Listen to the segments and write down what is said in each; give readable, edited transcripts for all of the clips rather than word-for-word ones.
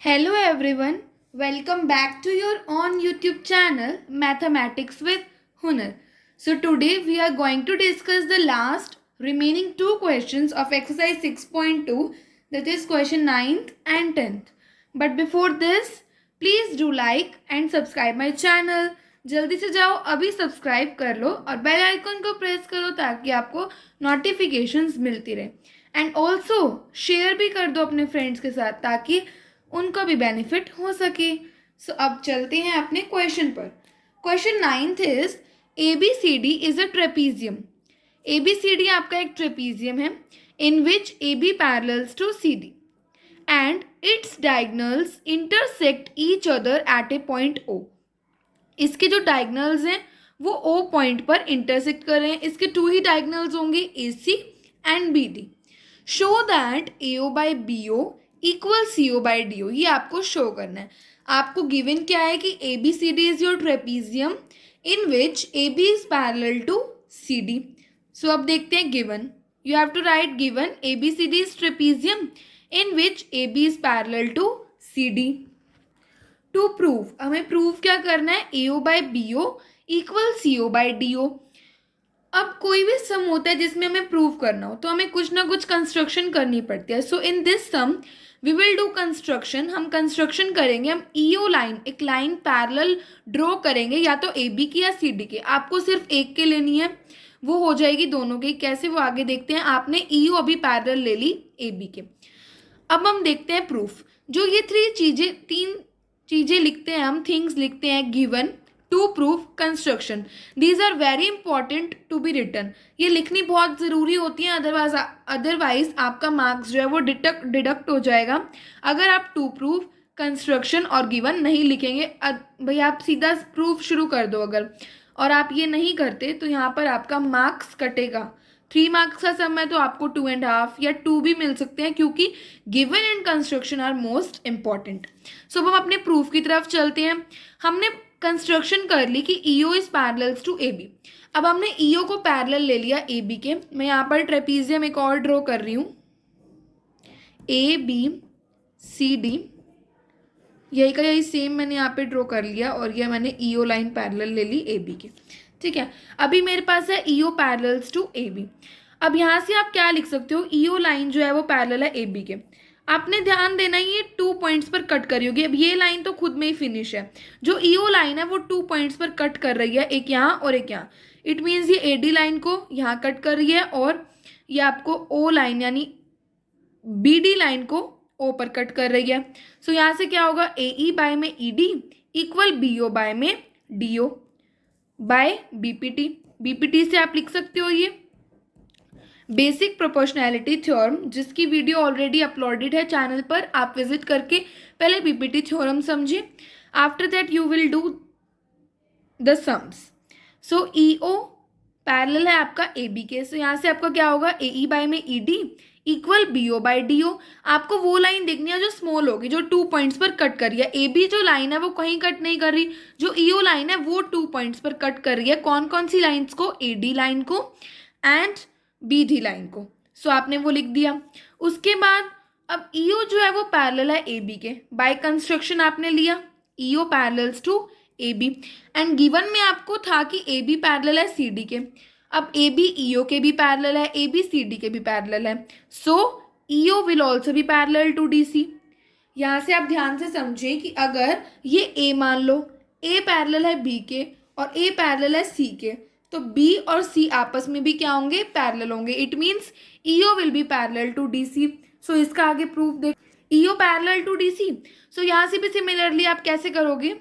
Hello everyone, welcome back to your own YouTube channel Mathematics with Hunar. So today we are going to discuss the last remaining two questions of exercise 6.2, that is question 9th and 10th. But before this, please do like and subscribe my channel. जल्दी से जाओ अभी subscribe कर लो और bell icon को press करो ताकि आपको नोटिफिकेशंस मिलती रहे एंड ऑल्सो शेयर भी कर दो अपने फ्रेंड्स के साथ ताकि उनको भी बेनिफिट हो सके। सो अब चलते हैं अपने क्वेश्चन पर। Question 9th is ABCD is a trapezium. ABCD आपका एक ट्रेपीजियम है in which AB parallels to CD and its diagonals intersect each other at a point O। इसके जो डायगोनल्स हैं वो O पॉइंट पर इंटरसेक्ट कर रहे हैं। इसके टू ही डायगोनल्स होंगे AC and BD। Show that AO by BO equal CO by DO। ये आपको शो करना है। आपको गिवन क्या है कि ABCD is your trapezium in which AB is parallel to CD। So अब देखते हैं given. You have to write given ABCD is trapezium in which AB is parallel to CD। To prove हमें prove क्या करना है, AO by BO equal CO by DO। अब कोई भी सम होता है जिसमें हमें प्रूव करना हो तो हमें कुछ ना कुछ कंस्ट्रक्शन करनी पड़ती है। So in this sum we will do construction. हम कंस्ट्रक्शन करेंगे, हम EO लाइन, एक लाइन पैरेलल ड्रॉ करेंगे या तो AB की या CD की। आपको सिर्फ एक के लेनी है, वो हो जाएगी दोनों की। कैसे वो आगे देखते हैं। आपने EO अभी पैरेलल ले ली AB के। अब हम देखते हैं प्रूफ। जो ये तीन चीज़ें लिखते हैं, हम थिंग्स लिखते हैं given to prove construction. These are very important to be written. ये लिखनी बहुत ज़रूरी होती है, अदरवाइज आपका मार्क्स जो है वो डिडक्ट हो जाएगा अगर आप टू प्रूव कंस्ट्रक्शन और गिवन नहीं लिखेंगे। भाई आप सीधा प्रूफ शुरू कर दो अगर, और आप ये नहीं करते तो यहाँ पर आपका मार्क्स कटेगा। 3 मार्क्स का सम है तो आपको 2.5 या 2 भी मिल सकते हैं क्योंकि given and construction are most important. So अब हम अपने प्रूफ की तरफ चलते हैं। हमने कंस्ट्रक्शन कर ली कि EO is parallels to AB। अब हमने EO को पैरेलल ले लिया AB के। मैं यहाँ पर ट्रेपीजियम एक और ड्रॉ कर रही हूँ, ABCD। यही का यही सेम मैंने यहाँ पे ड्रॉ कर लिया और ये मैंने EO लाइन पैरेलल ले ली AB के। ठीक है, अभी मेरे पास है EO पैरेलल्स टू AB। अब यहाँ से आप क्या लिख सकते हो, EO लाइन जो है वो पैरेलल है AB के। आपने ध्यान देना ये 2 पॉइंट्स पर कट करी होगी। अब ये लाइन तो खुद में ही फिनिश है। जो EO लाइन है वो 2 पॉइंट्स पर कट कर रही है, एक यहाँ और एक यहाँ। इट मीन्स ये AD लाइन को यहाँ कट कर रही है और ये आपको O लाइन यानी BD लाइन को O पर कट कर रही है। सो यहाँ से क्या होगा, AE बाय में ED इक्वल BO बाय में DO बाय BPT। BPT से आप लिख सकते हो ये बेसिक प्रोपोर्शनैलिटी थ्योरम, जिसकी वीडियो ऑलरेडी अपलोडेड है चैनल पर। आप विजिट करके पहले BPT थ्योरम समझिए। After that you will do the sums. So EO parallel है आपका AB के। सो यहाँ से आपका क्या होगा, AE बाय में ED equal BO by DO। आपको वो लाइन देखनी है जो स्मॉल होगी, जो 2 पॉइंट्स पर कट कर रही है। AB जो लाइन है वो कहीं कट नहीं कर रही, जो EO लाइन है वो 2 पॉइंट्स पर कट कर रही है। कौन कौन सी लाइन्स को, AD लाइन को एंड BD लाइन को। सो आपने वो लिख दिया। उसके बाद अब EO जो है वो पैरेलल है AB के। बाय कंस्ट्रक्शन आपने लिया EO parallels to AB and given में आपको था कि AB पैरेलल है CD के। अब AB EO के भी पैरेलल है, AB CD के भी पैरेलल है। सो EO विल ऑल्सो भी पैरेलल टू DC। यहाँ से आप ध्यान से समझें कि अगर ये A मान लो, A पैरेलल है B के और A पैरेलल है C के, तो B और C आपस में भी क्या होंगे, पैरेलल होंगे। It means EO will be parallel to DC। So इसका आगे प्रूफ देख, EO parallel to DC। So यहाँ से भी सिमिलरली आप कैसे करोगे,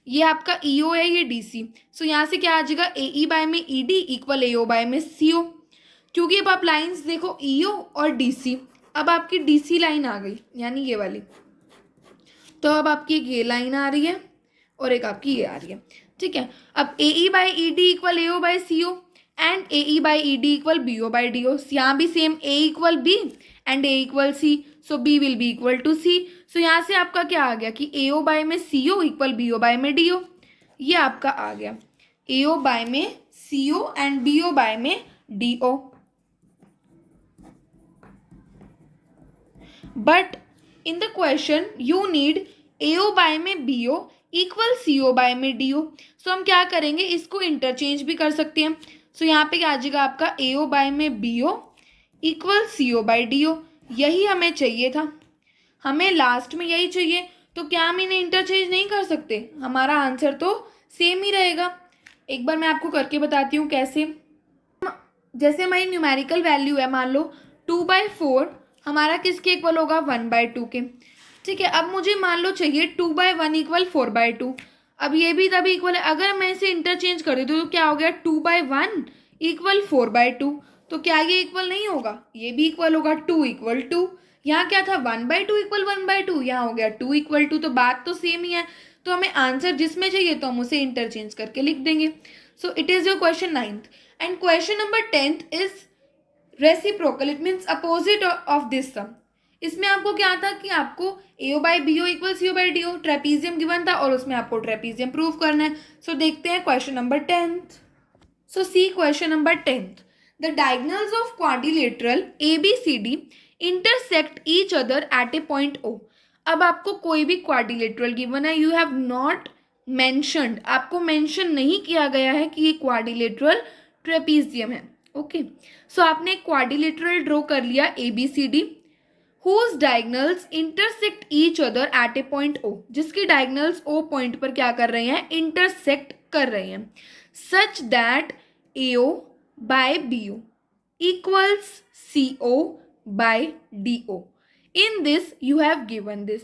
ये आपका EO है, ये DC। सो यहाँ से क्या आ जाएगा, AE बाय में ED इक्वल AO बाय में CO। क्योंकि अब आप लाइन्स देखो EO और DC। अब आपकी DC लाइन आ गई यानी ये वाली, तो अब आपकी एक ये लाइन आ रही है और एक आपकी ये आ रही है। ठीक है, अब AE by ED equal AO by CO and AE by ED equal BO by DO। यहाँ भी same A equal B and A equal C। So B will be equal to C। So यहाँ से आपका क्या आ गया कि AO by में CO इक्वल BO बाय में DO। ये आपका आ गया AO बाय में CO एंड BO बाय में DO। But in the question you need AO by में BO इक्वल CO बाय में DO. सो हम क्या करेंगे, इसको इंटरचेंज भी कर सकते हैं. सो यहाँ पे क्या आ जाएगा आपका AO बाय में BO equal CO by DO. यही हमें चाहिए था, हमें लास्ट में यही चाहिए. तो क्या हम इन्हें इंटरचेंज नहीं कर सकते, हमारा आंसर तो सेम ही रहेगा. एक बार मैं आपको करके बताती हूँ कैसे. जैसे हमारी न्यूमेरिकल वैल्यू है, मान लो 2/4 हमारा किसके इक्वल होगा, 1/2 के. ठीक है, अब मुझे मान लो चाहिए 2/1 इक्वल 4/2. अब ये भी तभी इक्वल है. अगर मैं इसे इंटरचेंज कर देती हूँ तो क्या हो गया, 2/1 इक्वल 4/2. तो क्या ये इक्वल नहीं होगा, ये भी इक्वल होगा. 2 इक्वल 2. यहाँ क्या था, 1/2 इक्वल 1/2. यहाँ हो गया 2 इक्वल 2. तो बात तो सेम ही है. तो हमें आंसर जिसमें चाहिए तो हम उसे इंटरचेंज करके लिख देंगे. So it is your question 9th. And question number 10th is reciprocal. It means opposite of this sum. इसमें आपको क्या था कि आपको AO by BO equal CO by DO trapezium given था और उसमें आपको ट्रेपीजियम प्रूव करना है. सो देखते हैं question number 10th. So see question number 10th. The diagonals of quadrilateral ABCD intersect each other at a point O. अब आपको कोई भी क्वाड्रिलेटरल गिवन है, यू हैव नॉट मेंशन्ड, आपको मेंशन नहीं किया गया है कि ये क्वाड्रिलेटरल ट्रेपीजियम है. ओके, सो आपने क्वाड्रिलेटरल ड्रॉ कर लिया ABCD whose diagonals intersect each other at a point O, जिसकी डायगोनल्स O पॉइंट पर क्या कर रहे हैं, इंटरसेक्ट कर रहे हैं. Such that AO by BO equals CO by DO. In this you have given this.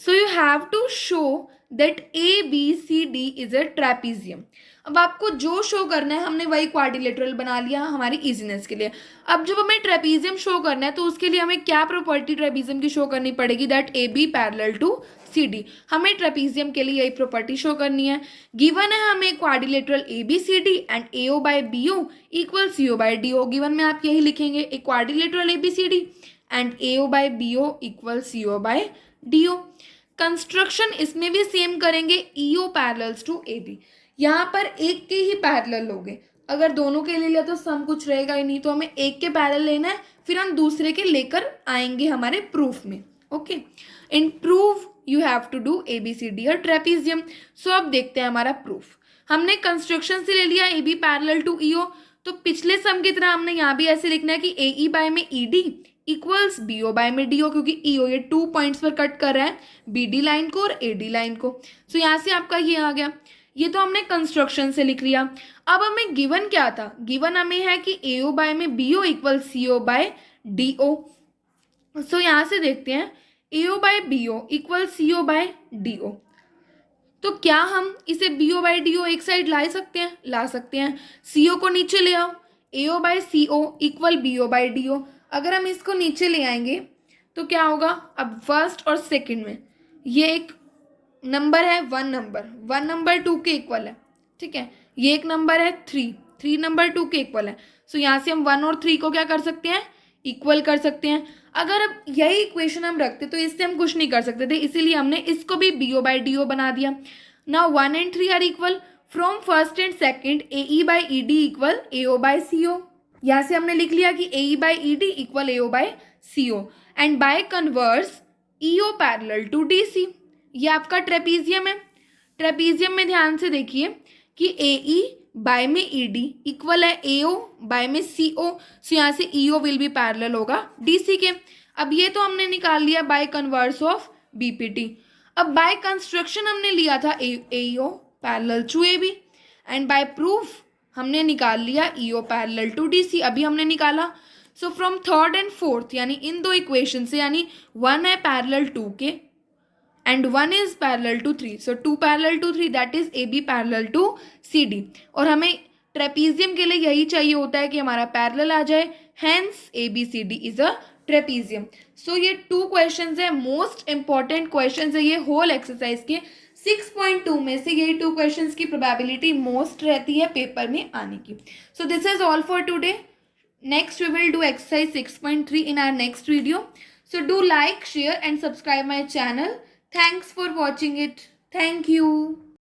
So you have to show that ABCD is a trapezium. अब आपको जो शो करना है, हमने वही क्वाड्रिलेटरल बना लिया हमारी इजीनेस के लिए. अब जब हमें ट्रेपीजियम शो करना है तो उसके लिए हमें क्या प्रॉपर्टी ट्रेपीजियम की शो करनी पड़ेगी, that AB parallel to CD. हमें ट्रेपीजियम के लिए यही प्रॉपर्टी शो करनी है. गिवन है हमें quadrilateral ABCD and AO by BO equal CO by DO. Given में आप यही लिखेंगे, a quadrilateral ABCD and AO by BO equal CO by DO. Construction इसमें भी सेम करेंगे, EO पैरेलल्स टू AB. यहाँ पर एक के ही पैरेलल लोगे, अगर दोनों के ले लिया तो सम कुछ रहेगा ही नहीं. तो हमें एक के पैरेलल लेना है, फिर हम दूसरे के लेकर आएंगे हमारे प्रूफ में. Okay, in proof you have to do ABCD और ट्रेपीजियम. सो अब देखते हैं हमारा प्रूफ. हमने कंस्ट्रक्शन से ले लिया AB पैरेलल टू EO. तो पिछले सम की तरह हमने यहाँ भी ऐसे लिखना है कि AE बाय में ED इक्वल्स BO बाय में DO, क्योंकि EO ये 2 पॉइंट्स पर कट कर रहा है, BD लाइन को और AD लाइन को. सो यहाँ से आपका ये आ गया. ये तो हमने कंस्ट्रक्शन से लिख लिया. अब हमें गिवन क्या था, गिवन हमें है कि AO बाय में BO equal CO by DO. So यहाँ से देखते हैं AO by BO equal CO by DO. तो क्या हम इसे BO बाय DO एक साइड ला सकते हैं, ला सकते हैं. CO को नीचे ले आओ, AO by CO equal BO by DO. अगर हम इसको नीचे ले आएंगे तो क्या होगा, अब फर्स्ट और सेकंड में ये एक नंबर है, 1 नंबर 2 के इक्वल है. ठीक है, ये एक नंबर है 3 नंबर 2 के इक्वल है. सो यहाँ से हम 1 और 3 को क्या कर सकते हैं, इक्वल कर सकते हैं. अगर अब यही इक्वेशन हम रखते तो इससे हम कुछ नहीं कर सकते थे, इसीलिए हमने इसको भी BO बाय DO बना दिया. Now 1 and 3 are equal. From first and second AE by ED equal AO by CO. यहाँ से हमने लिख लिया कि AE by ED equal AO by CO and by converse EO parallel to DC. ये आपका ट्रेपीजियम है. ट्रेपीजियम में ध्यान से देखिए कि AE बाय में ED इक्वल है AO बाय में CO. सो यहाँ से EO विल बी पैरेलल होगा DC के. अब ये तो हमने निकाल लिया बाय कन्वर्स ऑफ BPT. अब बाय कंस्ट्रक्शन हमने लिया था AO parallel to AB and by proof हमने निकाल लिया EO पैरेलल टू DC. अभी हमने निकाला. So from third and fourth, यानी इन दो इक्वेशन से, यानी 1 है पैरेलल 2 के and 1 is parallel to 3. So 2 parallel to 3 that is AB parallel to CD. और हमें ट्रेपीजियम के लिए यही चाहिए होता है कि हमारा पैरेलल आ जाए, hence ABCD is a trapezium. So ये 2 क्वेश्चंस है, मोस्ट इंपॉर्टेंट क्वेश्चंस है ये होल एक्सरसाइज के. 6.2 में से यही 2 क्वेश्चंस की प्रोबेबिलिटी मोस्ट रहती है पेपर में आने की. So this is all for today. Next we will do exercise 6.3 in our next video. So do like, share and subscribe my channel. Thanks for watching it. Thank you.